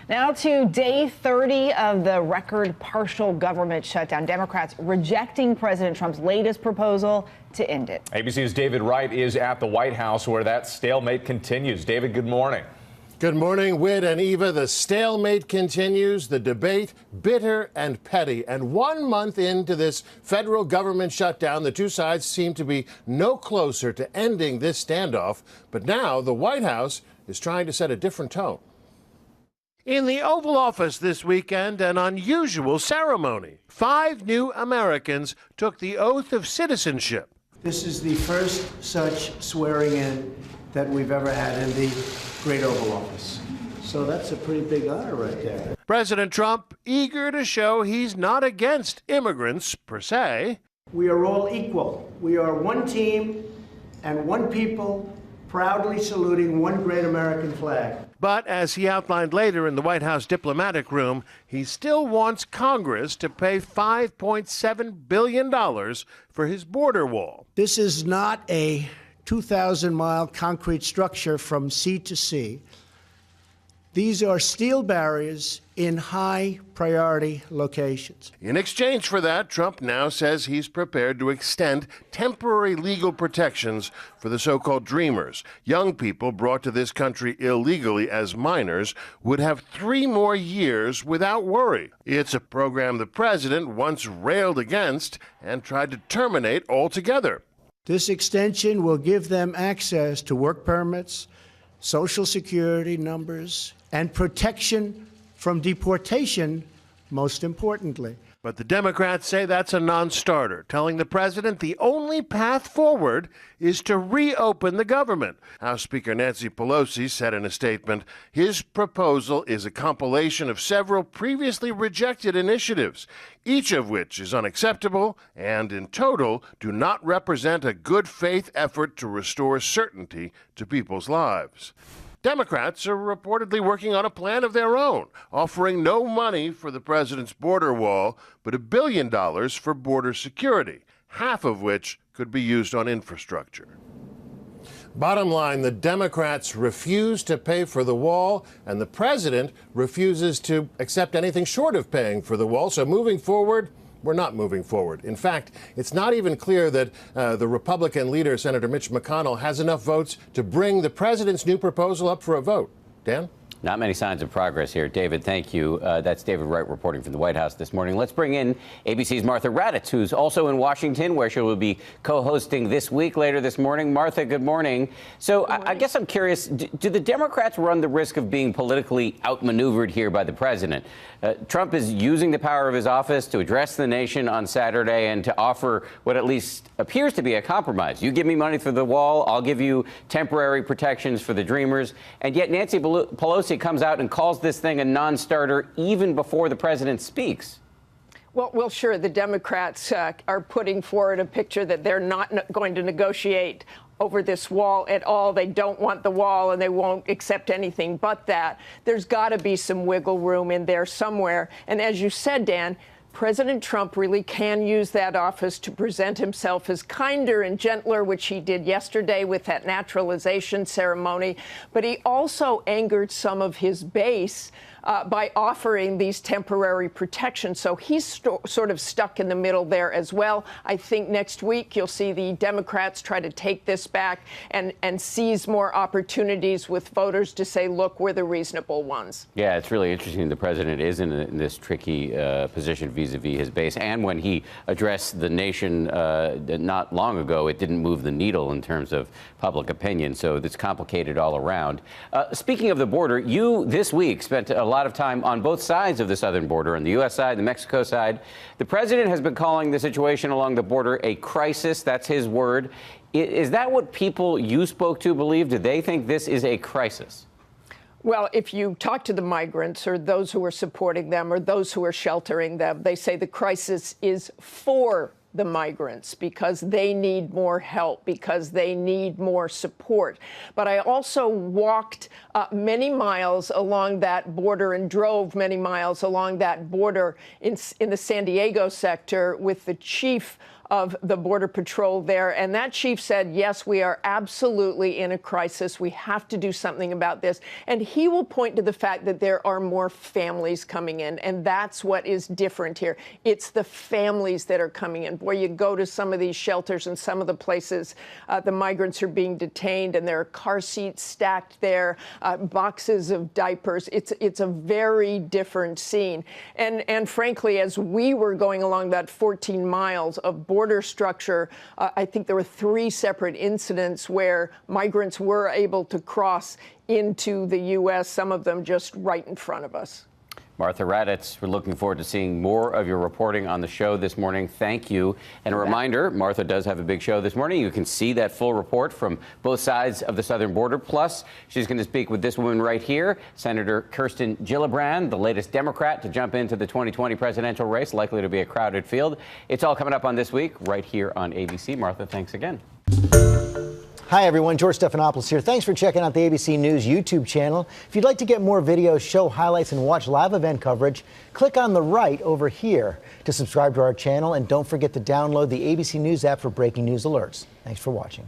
Now to day 30 of the record partial government shutdown. Democrats rejecting President Trump's latest proposal to end it. ABC's David Wright is at the White House where that stalemate continues. David, good morning. Good morning, Whit and Eva. The stalemate continues, the debate bitter and petty. And 1 month into this federal government shutdown, the two sides seem to be no closer to ending this standoff. But now the White House is trying to set a different tone. In the Oval Office this weekend, an unusual ceremony. 5 new Americans took the oath of citizenship. This is the first such swearing in that we've ever had in the Great Oval Office. So that's a pretty big honor right there. President Trump eager to show he's not against immigrants per se. We are all equal. We are one team and one people, proudly saluting one great American flag. But as he outlined later in the White House diplomatic room, he still wants Congress to pay $5.7 billion for his border wall. This is not a 2,000-mile concrete structure from sea to sea. These are steel barriers in high-priority locations. In exchange for that, Trump now says he's prepared to extend temporary legal protections for the so-called Dreamers. Young people brought to this country illegally as minors would have 3 more years without worry. It's a program the president once railed against and tried to terminate altogether. This extension will give them access to work permits, Social Security numbers, and protection from deportation, most importantly. But the Democrats say that's a non-starter, telling the president the only path forward is to reopen the government. House Speaker Nancy Pelosi said in a statement, his proposal is a compilation of several previously rejected initiatives, each of which is unacceptable and, in total, do not represent a good faith effort to restore certainty to people's lives. Democrats are reportedly working on a plan of their own, offering no money for the president's border wall, but $1 billion for border security, half of which could be used on infrastructure. Bottom line, the Democrats refuse to pay for the wall, and the president refuses to accept anything short of paying for the wall. So moving forward, we're not moving forward. In fact, it's not even clear that the Republican leader, Senator Mitch McConnell, has enough votes to bring the president's new proposal up for a vote. Dan? Not many signs of progress here. David, thank you. That's David Wright reporting from the White House this morning. Let's bring in ABC's Martha Raddatz, who's also in Washington, where she will be co-hosting This Week later this morning. Martha, good morning. So I guess I'm curious, do the Democrats run the risk of being politically outmaneuvered here by the president? Trump is using the power of his office to address the nation on Saturday and to offer what at least appears to be a compromise. You give me money for the wall, I'll give you temporary protections for the Dreamers. And yet Nancy Pelosi comes out and calls this thing a non-starter even before the president speaks. Well, sure, the Democrats are putting forward a picture that they're not going to negotiate over this wall at all. They don't want the wall, and they won't accept anything but that. There's got to be some wiggle room in there somewhere. And as you said, Dan, President Trump really can use that office to present himself as kinder and gentler, which he did yesterday with that naturalization ceremony. But he also angered some of his base by offering these temporary protections. So he's sort of stuck in the middle there as well. I think next week you'll see the Democrats try to take this back and seize more opportunities with voters to say, look, we're the reasonable ones. Yeah, it's really interesting. The president is in this tricky position vis-a-vis his base. And when he addressed the nation not long ago, it didn't move the needle in terms of public opinion. So it's complicated all around. Speaking of the border, you this week spent a lot of time on both sides of the southern border, on the U.S. side, the Mexico side. The president has been calling the situation along the border a crisis. That's his word. Is that what people you spoke to believe? Do they think this is a crisis? Well, if you talk to the migrants or those who are supporting them or those who are sheltering them, they say the crisis is for the migrants because they need more help, because they need more support. But I also walked many miles along that border and drove many miles along that border in the San Diego sector with the chief of the Border Patrol there. And that chief said, yes, we are absolutely in a crisis. We have to do something about this. And he will point to the fact that there are more families coming in. And that's what is different here. It's the families that are coming in. Boy, you go to some of these shelters and some of the places the migrants are being detained, and there are car seats stacked there, boxes of diapers. It's a very different scene. And frankly, as we were going along that 14 miles of border structure, I think there were 3 separate incidents where migrants were able to cross into the U.S., some of them just right in front of us. Martha Raddatz, we're looking forward to seeing more of your reporting on the show this morning. Thank you. And a reminder, Martha does have a big show this morning. You can see that full report from both sides of the southern border. Plus, she's going to speak with this woman right here, Senator Kirsten Gillibrand, the latest Democrat to jump into the 2020 presidential race, likely to be a crowded field. It's all coming up on This Week right here on ABC. Martha, thanks again. Hi, everyone. George Stephanopoulos here. Thanks for checking out the ABC News YouTube channel. If you'd like to get more videos, show highlights, and watch live event coverage, click on the right over here to subscribe to our channel. And don't forget to download the ABC News app for breaking news alerts. Thanks for watching.